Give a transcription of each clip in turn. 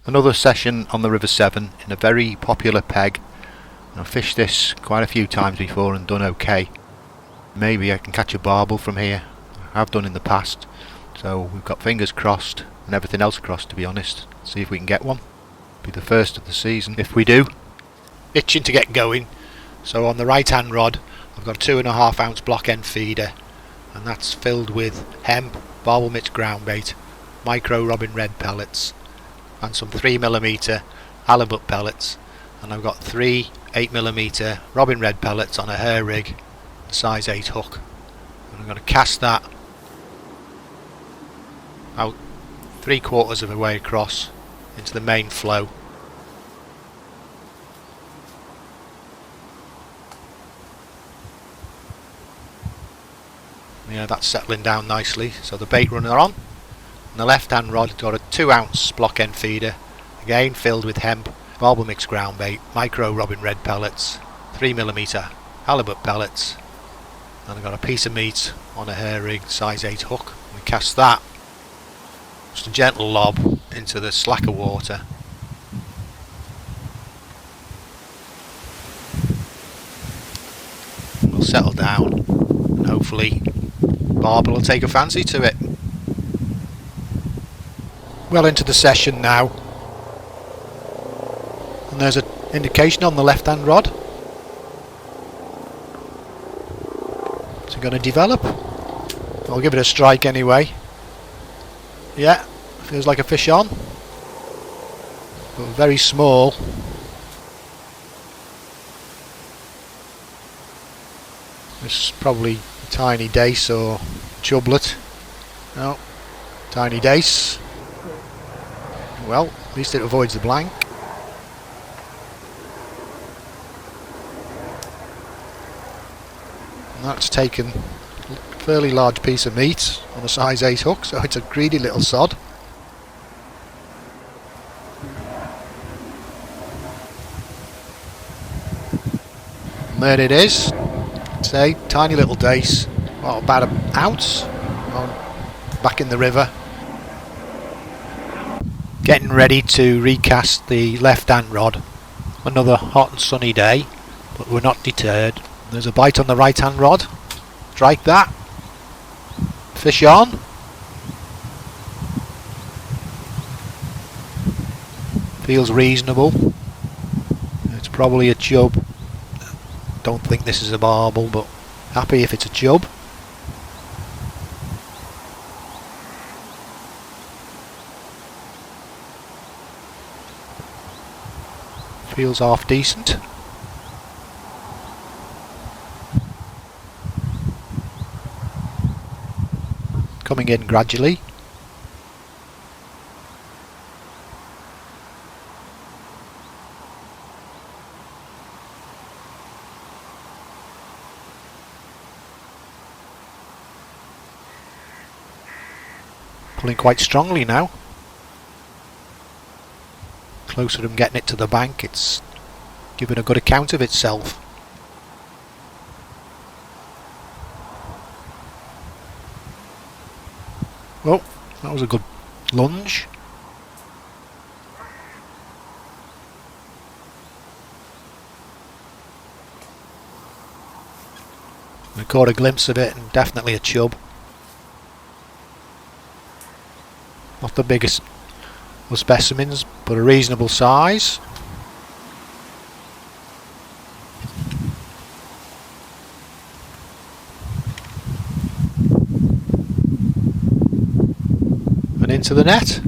Another session on the River Severn in a very popular peg. I've fished this quite a few times before and done okay. Maybe I can catch a barbel from here. I have done in the past, so we've got fingers crossed and everything else crossed, to be honest. See if we can get one. Be the first of the season if we do. Itching to get going, so on the right hand rod I've got a 2.5 ounce block end feeder, and that's filled with hemp, barbel mitts ground bait, micro robin red pellets and some 3mm halibut pellets, and I've got 3 8mm robin red pellets on a hair rig, size 8 hook, and I'm going to cast that out 3/4 of the way across into the main flow. Yeah, that's settling down nicely. So the bait runner on. And the left hand rod got a 2 ounce block end feeder, again filled with hemp, barbel mix ground bait, micro robin red pellets, 3mm halibut pellets, and I've got a piece of meat on a hair rig, size 8 hook. We cast that, just a gentle lob into the slacker water. We'll settle down and hopefully barbel will take a fancy to it. Well into the session now, and there's an indication on the left hand rod. Is it going to develop? I'll give it a strike anyway. Yeah, feels like a fish on, but very small. It's probably a tiny dace or chublet. No, tiny dace. Well, at least it avoids the blank. And that's taken a fairly large piece of meat on a size 8 hook, so it's a greedy little sod. And there it is. Say, tiny little dace. Well, about an ounce back in the river. Getting ready to recast the left hand rod. Another hot and sunny day, but we're not deterred. There's a bite on the right hand rod. Strike that. Fish on. Feels reasonable. It's probably a chub. Don't think this is a barbel, but happy if it's a chub. Feels half decent. Coming in gradually. Pulling quite strongly now. Closer to getting it to the bank, it's giving a good account of itself. Well, that was a good lunge. I caught a glimpse of it, and definitely a chub. Not the biggest of specimens, but a reasonable size. And into the net.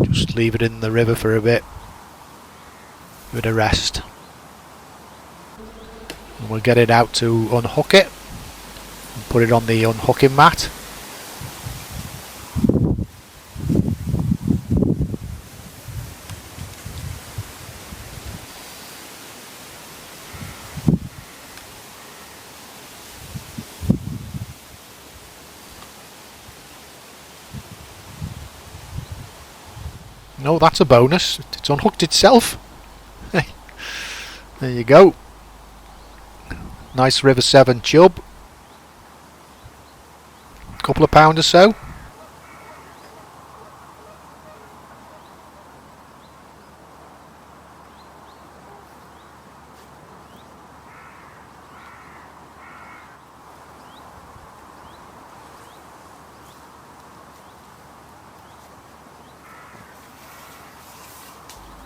Just leave it in the river for a bit. Give it a rest. And we'll get it out to unhook it and put it on the unhooking mat. No, that's a bonus. It's unhooked itself. There you go. Nice River Severn chub. Couple of pound or so.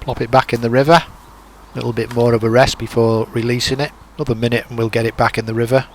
Plop it back in the river. A little bit more of a rest before releasing it. Another minute and we'll get it back in the river.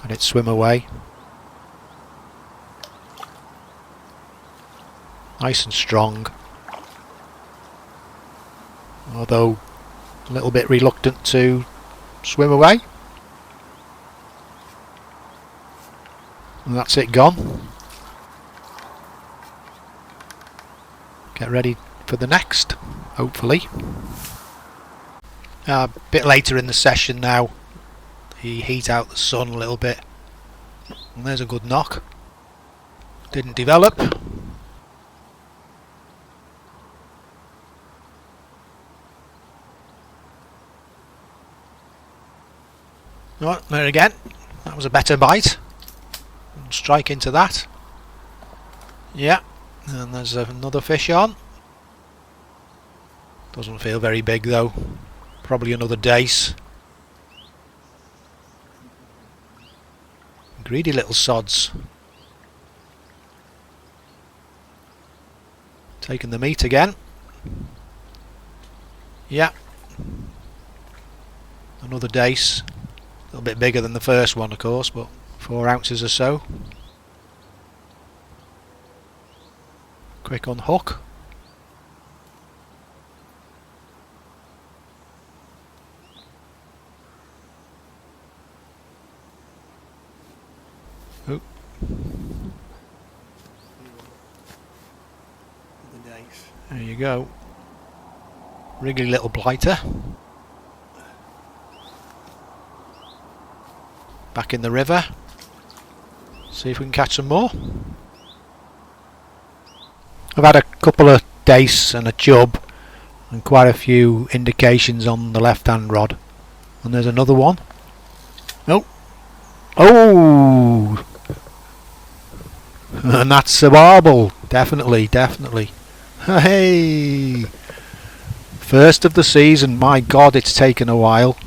And it swim away. Nice and strong. Although a little bit reluctant to swim away. And that's it gone. Get ready for the next, hopefully. A bit later in the session now. You heat out the sun a little bit. And there's a good knock. Didn't develop. Right, there again. That was a better bite. Strike into that. Yeah, and there's another fish on. Doesn't feel very big though. Probably another dace. Greedy little sods. Taking the meat again. Yeah. Another dace. A little bit bigger than the first one, of course, but 4 ounces or so. Quick on hook. Oh. There you go. Wriggly little blighter. Back in the river. See if we can catch some more. I've had a couple of dace and a chub and quite a few indications on the left hand rod. And there's another one. Oh! Oh! And that's a barbel. Definitely, definitely. Hey! First of the season. My God, it's taken a while.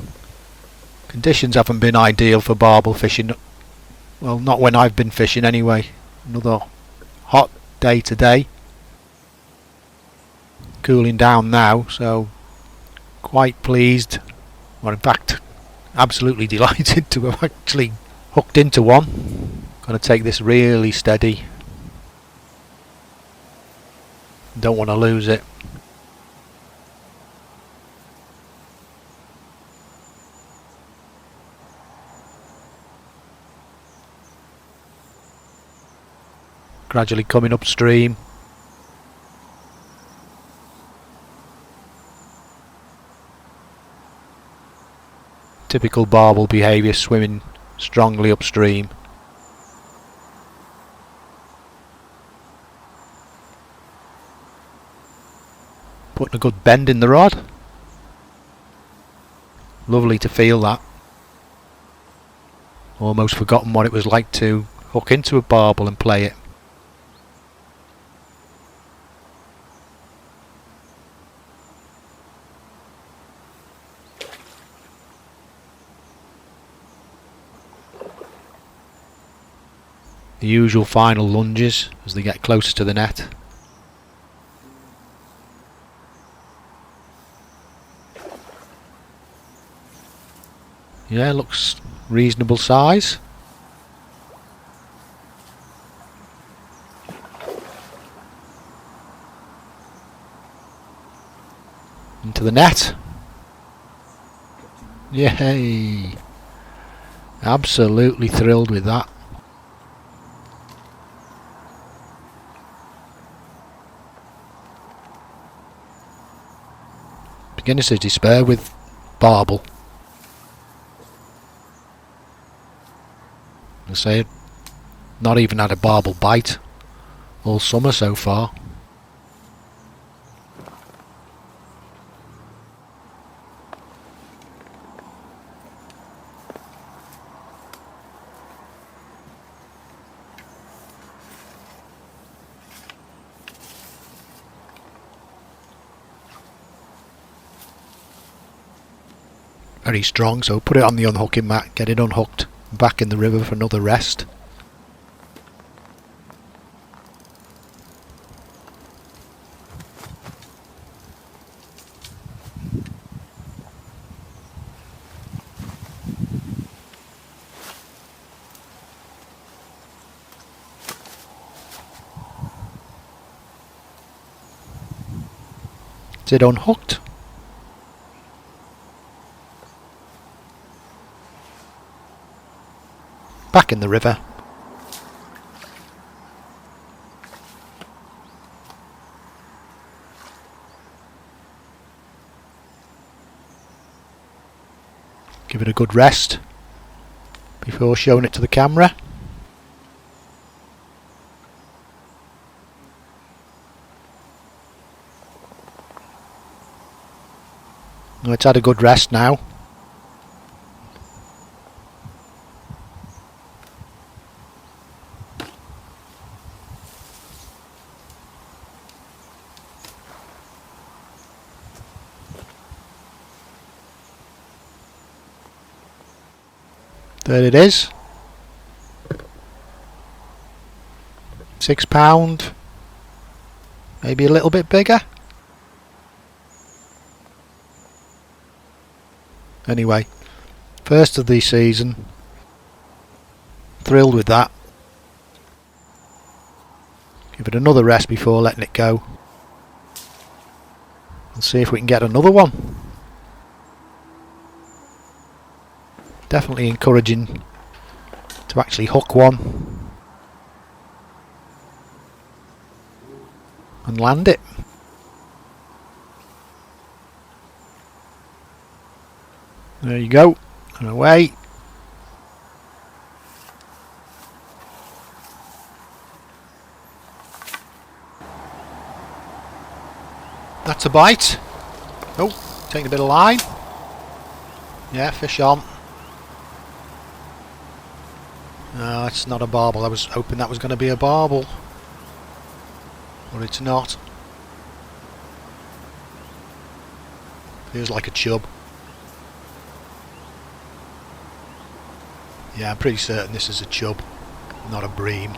Conditions haven't been ideal for barbel fishing. Well, not when I've been fishing anyway. Another hot day today. Cooling down now, so quite pleased. Well, in fact, absolutely delighted to have actually hooked into one. Gonna take this really steady. Don't want to lose it. Gradually coming upstream. Typical barbel behaviour, swimming strongly upstream. Putting a good bend in the rod. Lovely to feel that. Almost forgotten what it was like to hook into a barbel and play it. The usual final lunges as they get closer to the net. Yeah, looks reasonable size. Into the net. Yay! Absolutely thrilled with that. Beginners to despair with barbel. I say, not even had a barbel bite all summer so far. Very strong, so put it on the unhooking mat, get it unhooked, back in the river for another rest. Is it unhooked? Back in the river. Give it a good rest before showing it to the camera. Well, it's had a good rest now. There it is. £6, maybe a little bit bigger. Anyway, first of the season. Thrilled with that. Give it another rest before letting it go. And see if we can get another one. Definitely encouraging to actually hook one and land it. There you go, and away. That's a bite. Oh, taking a bit of line. Yeah, fish on. No, it's not a barbel. I was hoping that was going to be a barbel, but it's not. Feels like a chub. Yeah, I'm pretty certain this is a chub, not a bream.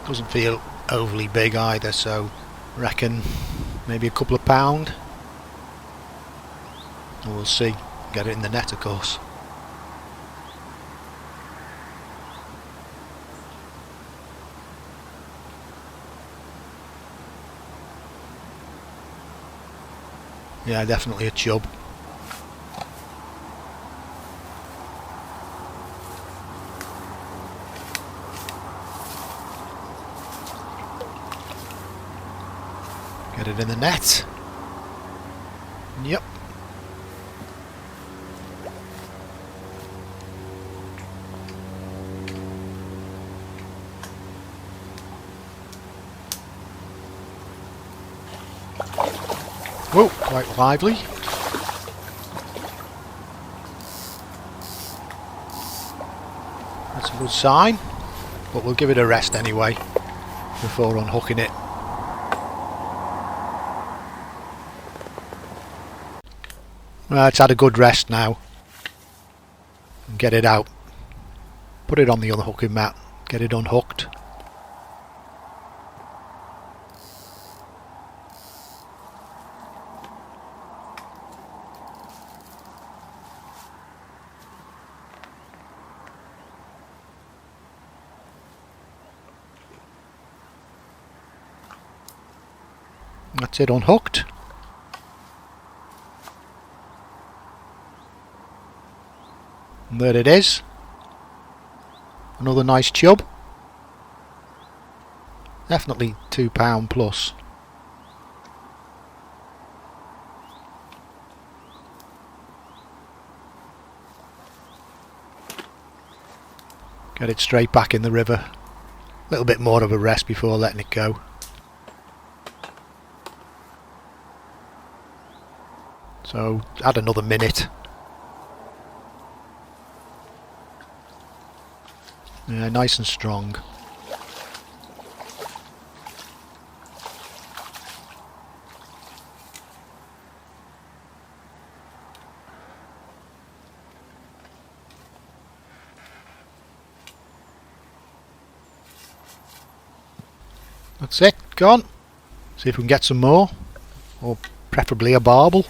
Doesn't feel overly big either, so I reckon maybe a couple of pound. And we'll see. Get it in the net, of course. Yeah, definitely a chub. Get it in the net. Yep. Whoa, quite lively. That's a good sign, but we'll give it a rest anyway before unhooking it. Well, it's had a good rest now. And get it out. Put it on the unhooking mat. Get it unhooked. That's it unhooked. And there it is. Another nice chub. Definitely £2 plus. Get it straight back in the river. A little bit more of a rest before letting it go. So add another minute. Yeah, nice and strong. That's it, gone. See if we can get some more, or preferably a barbel.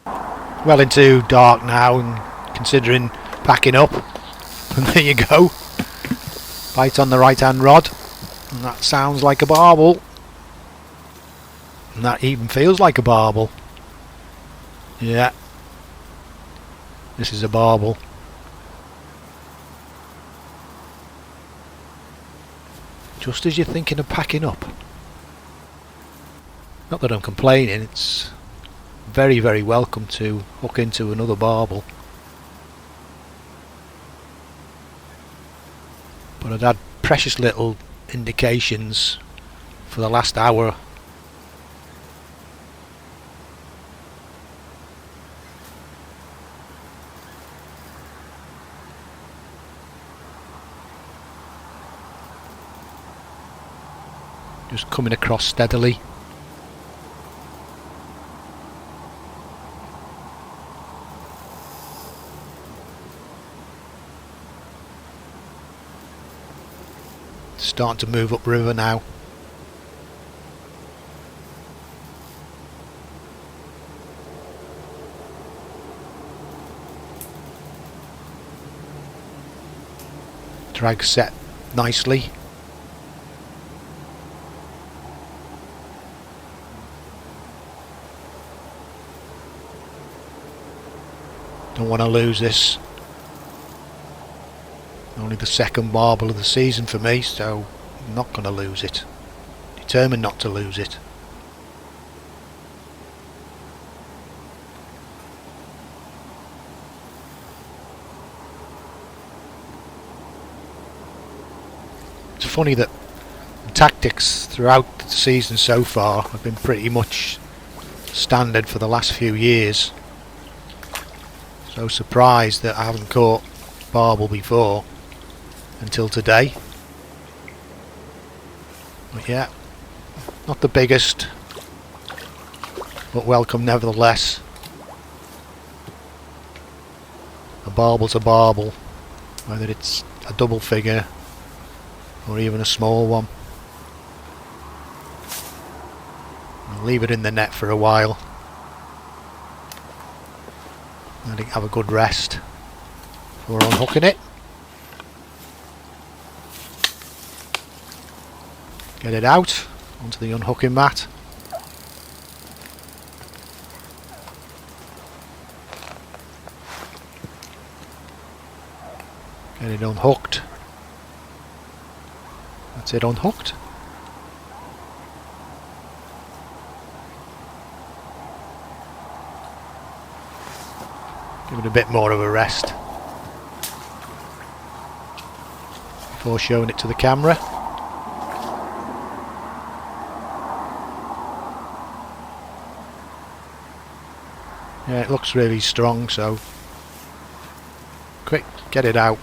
Well into dark now, and considering packing up, and there you go. Bite on the right hand rod, and that sounds like a barbel, and that even feels like a barbel. Yeah, this is a barbel. Just as you're thinking of packing up. Not that I'm complaining, it's very, very welcome to hook into another barbel. But I'd had precious little indications for the last hour. Just coming across steadily. Starting to move upriver now. Drag set nicely. Don't want to lose this. Only the second barbel of the season for me, so I'm not going to lose it. Determined not to lose it. It's funny that the tactics throughout the season so far have been pretty much standard for the last few years. So surprised that I haven't caught barbel before until today. But yeah, not the biggest, but welcome nevertheless. A barbel's a barbel, whether it's a double figure or even a small one. I'll leave it in the net for a while. Let it have a good rest before unhooking it. Get it out onto the unhooking mat. Get it unhooked. That's it, unhooked. Give it a bit more of a rest before showing it to the camera. Yeah, it looks really strong, so quick, get it out.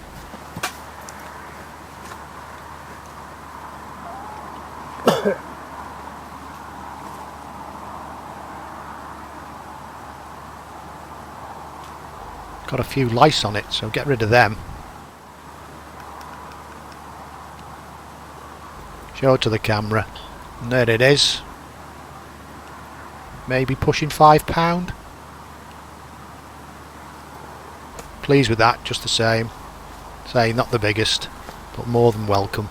Got a few lice on it, so get rid of them. Show it to the camera, and there it is. Maybe pushing £5. Pleased with that, just the same. Say not the biggest, but more than welcome.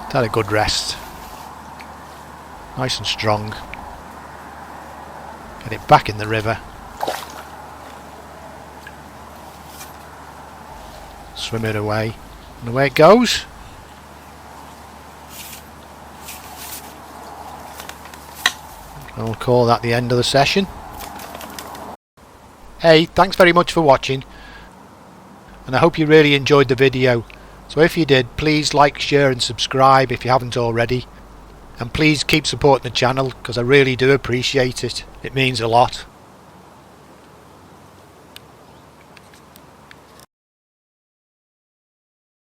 Had a good rest. Nice and strong. Get it back in the river. Swim it away. And away it goes. I'll call that the end of the session. Hey, thanks very much for watching, and I hope you really enjoyed the video. So if you did, please like, share and subscribe if you haven't already, and please keep supporting the channel because I really do appreciate it. It means a lot.